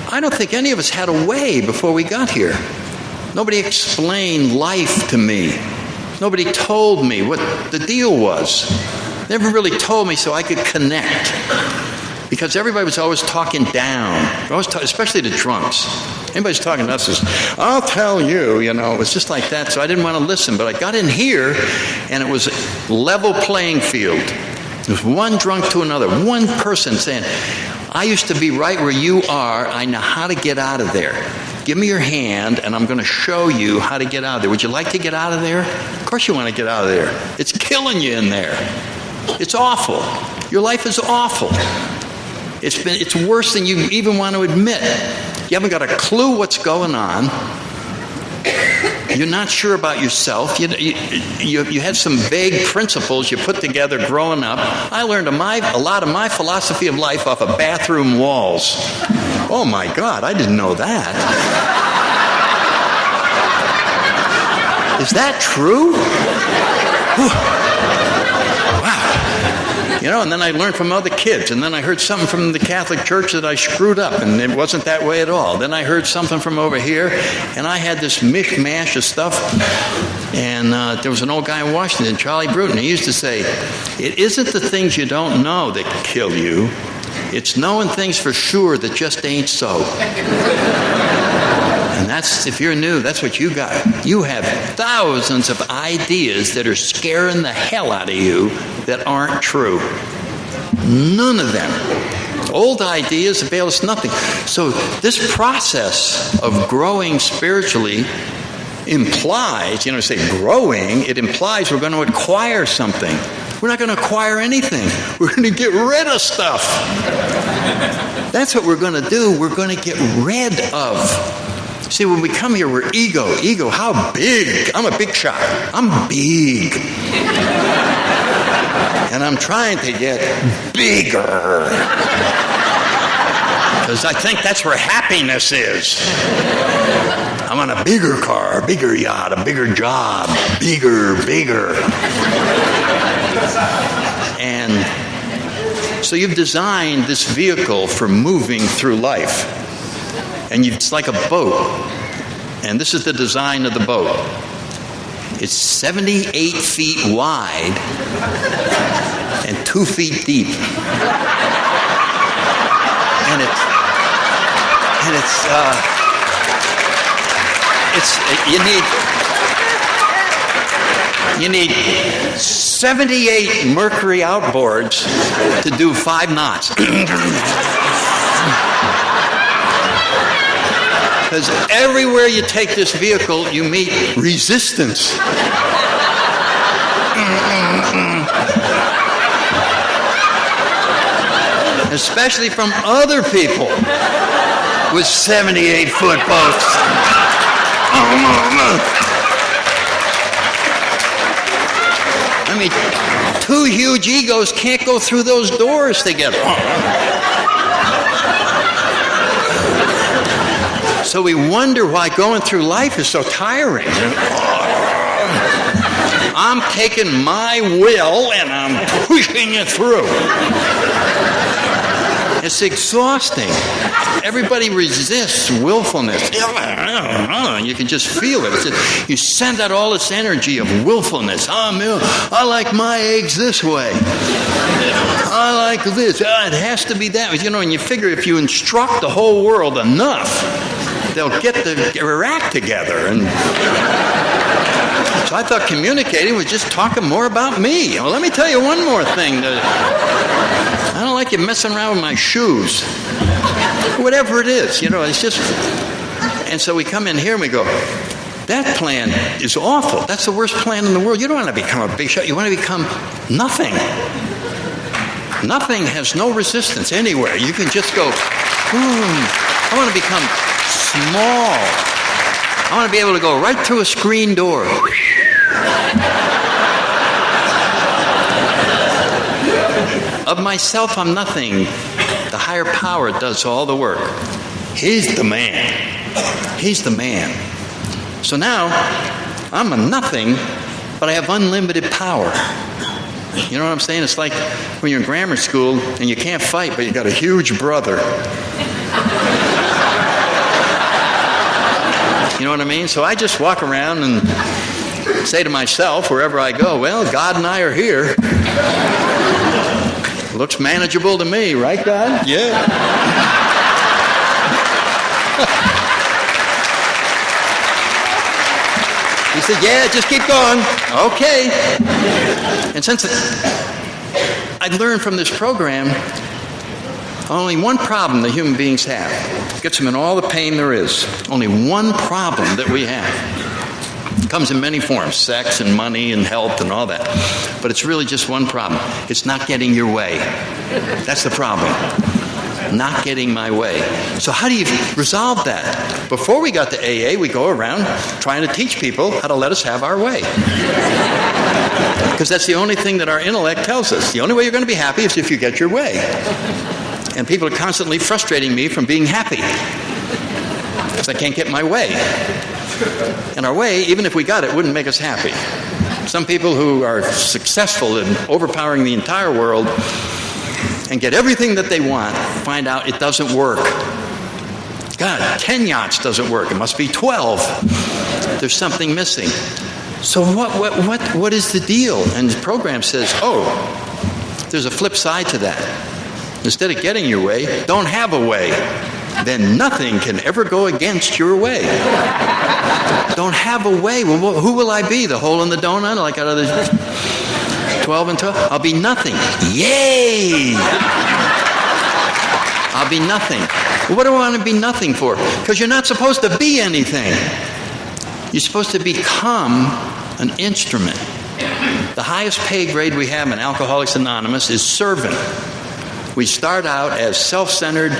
I don't think any of us had a way before we got here. Nobody explained life to me. Nobody told me what the deal was. Never really told me so I could connect. Because everybody was always talking down, especially the drunks. Anybody's talking to us is, I'll tell you, you know, it was just like that. So I didn't want to listen. But I got in here, and it was level playing field. There was one drunk to another, one person saying, I used to be right where you are. I know how to get out of there. Give me your hand, and I'm going to show you how to get out of there. Would you like to get out of there? Of course you want to get out of there. It's killing you in there. It's awful. Your life is awful. It's worse than you even want to admit. You haven't got a clue what's going on. You're not sure about yourself. You had some vague principles you put together growing up. I learned a lot of my philosophy of life off of bathroom walls. Oh my God, I didn't know that. Is that true? You know, and then I learned from other kids, and then I heard something from the Catholic Church that I screwed up, and it wasn't that way at all. Then I heard something from over here, and I had this mishmash of stuff. And there was an old guy in Washington, Charlie Bruton, he used to say, it isn't the things you don't know that kill you, it's knowing things for sure that just ain't so. And that's, if you're new, that's what you got. You have thousands of ideas that are scaring the hell out of you that aren't true. None of them. Old ideas avail us nothing. So this process of growing spiritually implies, you know, say growing, it implies we're going to acquire something. We're not going to acquire anything. We're going to get rid of stuff. That's what we're going to do. We're going to get rid of. See, when we come here, we're ego. Ego, how big? I'm a big shot. I'm big. And I'm trying to get bigger. Because I think that's where happiness is. I want a bigger car, a bigger yacht, a bigger job, bigger. And so you've designed this vehicle for moving through life. And it's like a boat. And this is the design of the boat. It's 78 feet wide and 2 feet deep. And you need 78 Mercury outboards to do 5 knots. Because everywhere you take this vehicle, you meet resistance. Especially from other people with 78-foot boats. I mean, 2 huge egos can't go through those doors together. So we wonder why going through life is so tiring. I'm taking my will and I'm pushing it through. It's exhausting. Everybody resists willfulness. You can just feel it. You send out all this energy of willfulness. I like my eggs this way. I like this. It has to be that way. You know, and you figure if you instruct the whole world enough, they'll get their act together. And so I thought communicating was just talking more about me. Well, let me tell you one more thing. I don't like you messing around with my shoes. Whatever it is, you know, it's just... And so we come in here and we go, That plan is awful. That's the worst plan in the world. You don't want to become a big shot. You want to become nothing. Nothing has no resistance anywhere. You can just go, I want to become small. I want to be able to go right through a screen door. Of myself, I'm nothing. The higher power does all the work. He's the man. He's the man. So now, I'm a nothing, but I have unlimited power. You know what I'm saying? It's like when you're in grammar school and you can't fight, but you got a huge brother. You know what I mean? So I just walk around and say to myself, wherever I go, well, God and I are here. Looks manageable to me, right, God? Yeah. He said, yeah, just keep going. Okay. And since I learned from this program, only one problem that human beings have. Gets them in all the pain there is. Only one problem that we have. It comes in many forms, sex and money and health and all that. But it's really just one problem. It's not getting your way. That's the problem. Not getting my way. So how do you resolve that? Before we got to AA, we go around trying to teach people how to let us have our way. Because that's the only thing that our intellect tells us. The only way you're going to be happy is if you get your way. And people are constantly frustrating me from being happy. Because I can't get my way. And our way, even if we got it, wouldn't make us happy. Some people who are successful in overpowering the entire world and get everything that they want, find out it doesn't work. God, 10 yachts doesn't work. It must be 12. There's something missing. So what is the deal? And the program says, there's a flip side to that. Instead of getting your way, don't have a way. Then nothing can ever go against your way. Don't have a way. Well, who will I be? The hole in the donut? Like out of the 12 and 12? I'll be nothing. Yay! I'll be nothing. Well, what do I want to be nothing for? Because you're not supposed to be anything. You're supposed to become an instrument. The highest pay grade we have in Alcoholics Anonymous is servant. We start out as self-centered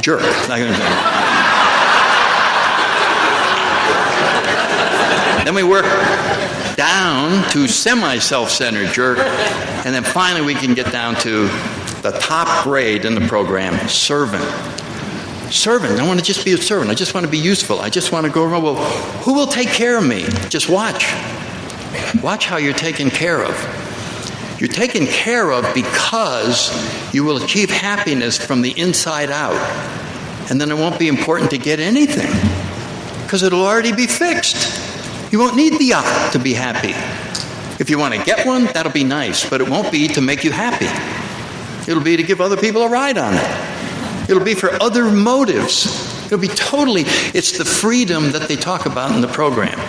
jerk. Then we work down to semi-self-centered jerk, and then finally we can get down to the top grade in the program, servant. Servant. I don't want to just be a servant. I just want to be useful. I just want to go around. Well, who will take care of me? Just watch. Watch how you're taken care of. You're taken care of because you will achieve happiness from the inside out. And then it won't be important to get anything because it'll already be fixed. You won't need the yacht to be happy. If you want to get one, that'll be nice, but it won't be to make you happy. It'll be to give other people a ride on it. It'll be for other motives. It'll be it's the freedom that they talk about in the program.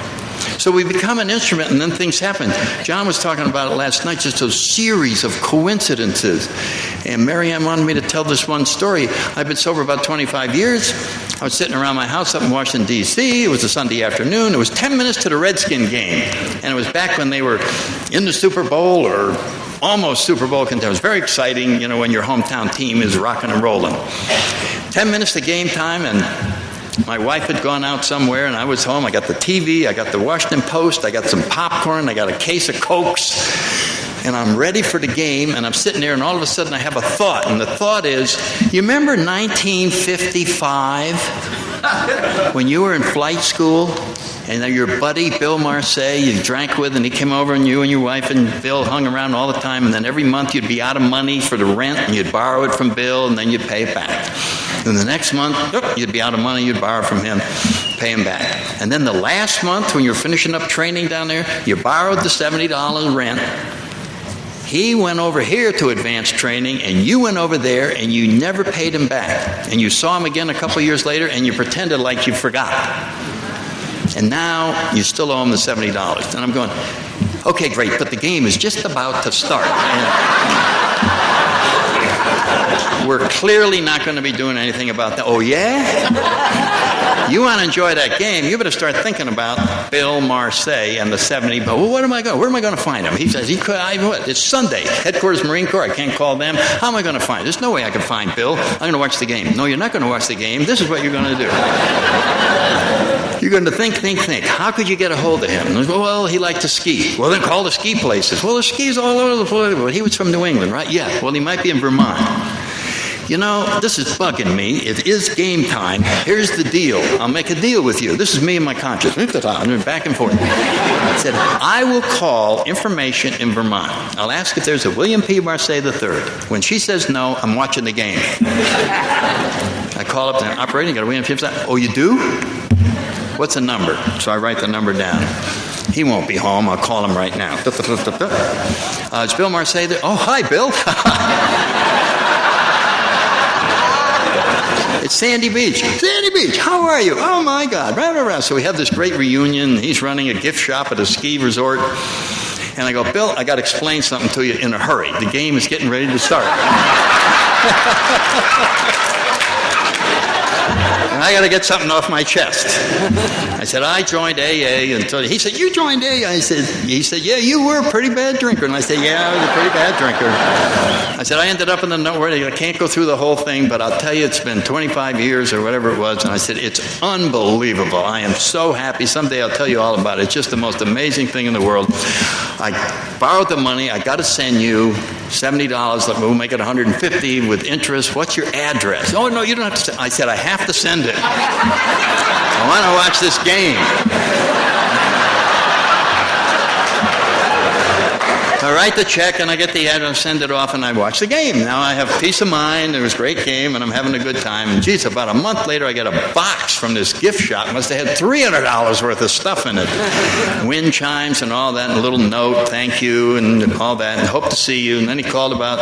So we become an instrument and then things happen. John was talking about it last night, just a series of coincidences. And Marianne wanted me to tell this one story. I've been sober about 25 years. I was sitting around my house up in Washington, D.C. It was a Sunday afternoon. It was 10 minutes to the Redskin game. And it was back when they were in the Super Bowl or almost Super Bowl contest. It was very exciting, when your hometown team is rocking and rolling. 10 minutes to game time, and my wife had gone out somewhere, and I was home. I got the TV, I got the Washington Post, I got some popcorn, I got a case of Cokes, and I'm ready for the game, and I'm sitting there, and all of a sudden I have a thought, and the thought is, you remember 1955, when you were in flight school, and your buddy, Bill Marseille, you drank with, and he came over, and you and your wife and Bill hung around all the time, and then every month you'd be out of money for the rent, and you'd borrow it from Bill, and then you'd pay it back. Then the next month, you'd be out of money, you'd borrow from him, pay him back. And then the last month, when you're finishing up training down there, you borrowed the $70 rent. He went over here to advanced training, and you went over there, and you never paid him back. And you saw him again a couple years later, and you pretended like you forgot. And now you still owe him the $70. And I'm going, okay, great, but the game is just about to start. We're clearly not going to be doing anything about that. Oh, yeah? You want to enjoy that game, you better start thinking about Bill Marseille and the 70. But where am I going to find him? He says, it's Sunday, headquarters Marine Corps. I can't call them. How am I going to find him? There's no way I can find Bill. I'm going to watch the game. No, you're not going to watch the game. This is what you're going to do. You're going to think. How could you get a hold of him? Well, he liked to ski. Well, then call the ski places. Well, there's skis all over the place. Well, he was from New England, right? Yeah. Well, he might be in Vermont. You know, this is bugging me. It is game time. Here's the deal. I'll make a deal with you. This is me and my conscience. Back and forth. I said, I will call information in Vermont. I'll ask if there's a William P. Marseille III. When she says no, I'm watching the game. I call up the operator, got a William P. Marseille. Oh, you do? What's the number? So I write the number down. He won't be home. I'll call him right now. It's Bill Marseille there. Oh, hi, Bill. It's Sandy Beach. Sandy Beach, how are you? Oh, my God. So we have this great reunion. He's running a gift shop at a ski resort. And I go, Bill, I got to explain something to you in a hurry. The game is getting ready to start. And I got to get something off my chest. I said, I joined AA. He said, you joined AA? He said, yeah, you were a pretty bad drinker. And I said, yeah, I was a pretty bad drinker. I said, I ended up in the nowhere. I can't go through the whole thing, but I'll tell you, it's been 25 years or whatever it was. And I said, it's unbelievable. I am so happy. Someday I'll tell you all about it. It's just the most amazing thing in the world. I borrowed the money. I got to send you $70. We'll make it $150 with interest. What's your address? Oh, no, you don't have to send. I said, I have to send it. I want to watch this game. I write the check and I get the address, send it off, and I watch the game. Now I have peace of mind. It was a great game, and I'm having a good time. And geez, about a month later, I get a box from this gift shop. Must have had $300 worth of stuff in it. Wind chimes and all that, and a little note, thank you, and all that, and hope to see you. And then he called about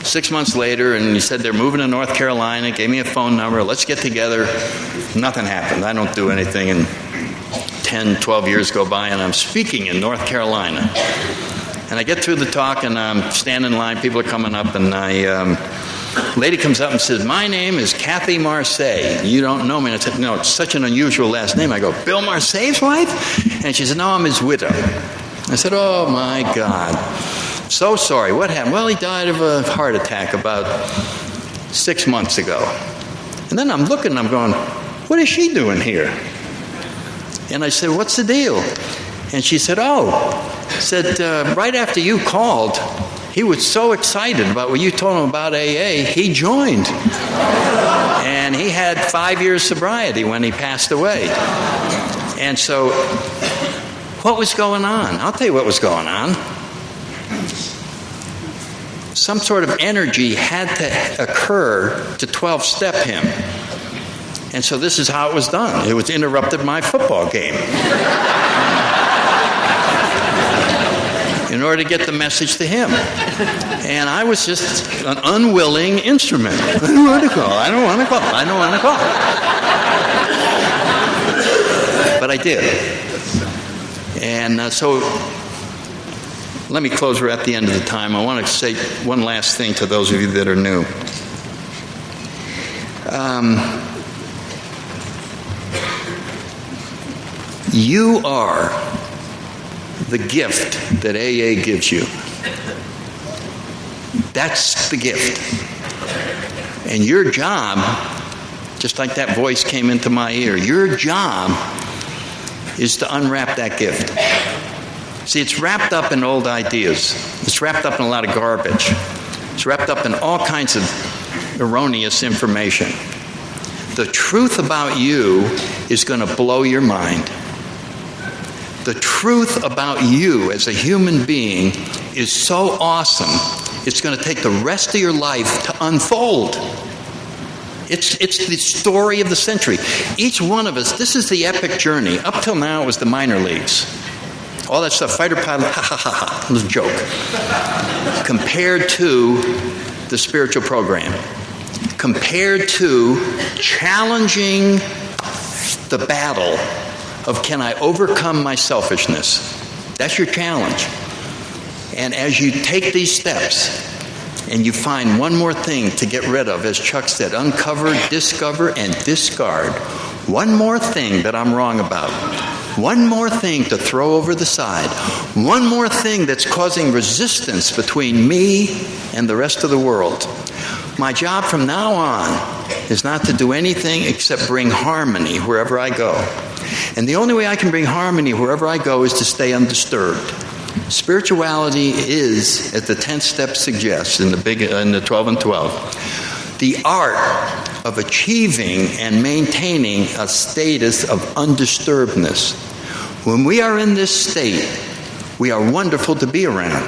6 months later, and he said they're moving to North Carolina, gave me a phone number, let's get together. Nothing happened. I don't do anything, and 10, 12 years go by, and I'm speaking in North Carolina. And I get through the talk, and I'm standing in line, people are coming up, and lady comes up and says, my name is Kathy Marseille. You don't know me. And I said, no, it's such an unusual last name. I go, Bill Marseille's wife? And she said, no, I'm his widow. I said, oh, my God. So sorry. What happened? Well, he died of a heart attack about 6 months ago. And then I'm looking and I'm going, what is she doing here? And I said, what's the deal? And she said, right after you called, he was so excited about what you told him about AA, he joined. And he had 5 years sobriety when he passed away. And so, what was going on? I'll tell you what was going on. Some sort of energy had to occur to 12-step him. And so this is how it was done. It was interrupted my football game. In order to get the message to him. And I was just an unwilling instrument. I don't want to call. But I did. And so let me close. We're at the end of the time. I want to say one last thing to those of you that are new. You are the gift that AA gives you. That's the gift. And your job, just like that voice came into my ear, your job is to unwrap that gift. See, it's wrapped up in old ideas. It's wrapped up in a lot of garbage. It's wrapped up in all kinds of erroneous information. The truth about you is going to blow your mind. The truth about you as a human being is so awesome, it's going to take the rest of your life to unfold. It's the story of the century. Each one of us, this is the epic journey. Up till now, it was the minor leagues. All that stuff, fighter pilot, it was a joke. Compared to the spiritual program. Compared to challenging the battle of, can I overcome my selfishness? That's your challenge. And as you take these steps and you find one more thing to get rid of, as Chuck said, uncover, discover, and discard one more thing that I'm wrong about, one more thing to throw over the side, one more thing that's causing resistance between me and the rest of the world. My job from now on is not to do anything except bring harmony wherever I go. And the only way I can bring harmony wherever I go is to stay undisturbed. Spirituality is, as the 10th step suggests in the 12 and 12, the art of achieving and maintaining a status of undisturbedness. When we are in this state, we are wonderful to be around.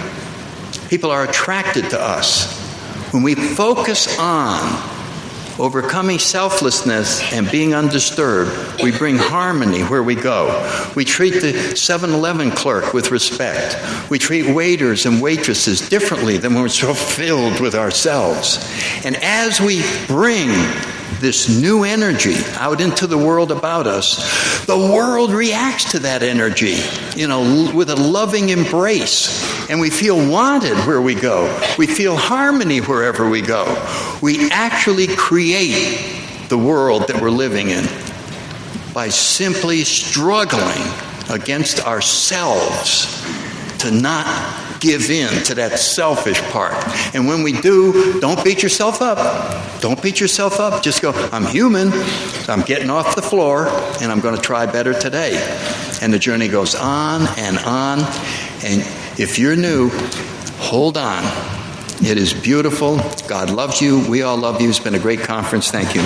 People are attracted to us. When we focus on overcoming selflessness and being undisturbed, we bring harmony where we go. We treat the 7-Eleven clerk with respect. We treat waiters and waitresses differently than when we're so filled with ourselves. And as we bring this new energy out into the world about us, the world reacts to that energy, with a loving embrace. And we feel wanted where we go. We feel harmony wherever we go. We actually create the world that we're living in by simply struggling against ourselves to not give in to that selfish part. And when we do, don't beat yourself up. Don't beat yourself up. Just go, I'm human. I'm getting off the floor, and I'm going to try better today. And the journey goes on and on. And if you're new, hold on. It is beautiful. God loves you. We all love you. It's been a great conference. Thank you.